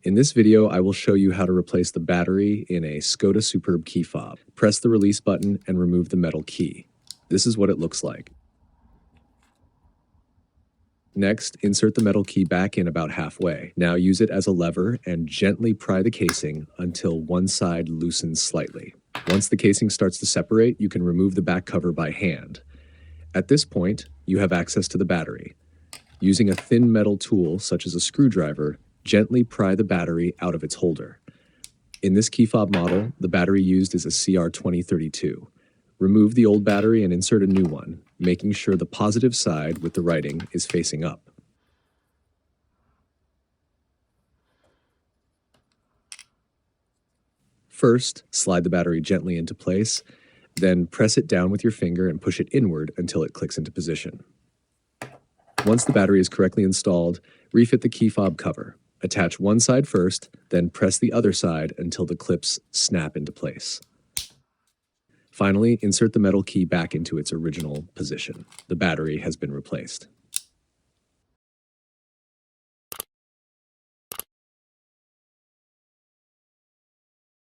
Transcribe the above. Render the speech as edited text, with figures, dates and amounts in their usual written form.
In this video, I will show you how to replace the battery in a Skoda Superb key fob. Press the release button and remove the metal key. This is what it looks like. Next, insert the metal key back in about halfway. Now use it as a lever and gently pry the casing until one side loosens slightly. Once the casing starts to separate, you can remove the back cover by hand. At this point, you have access to the battery. Using a thin metal tool, such as a screwdriver, gently pry the battery out of its holder. In this key fob model, the battery used is a CR2032. Remove the old battery and insert a new one, making sure the positive side with the writing is facing up. First, slide the battery gently into place, then press it down with your finger and push it inward until it clicks into position. Once the battery is correctly installed, refit the key fob cover. Attach one side first, then press the other side until the clips snap into place. Finally, insert the metal key back into its original position. The battery has been replaced.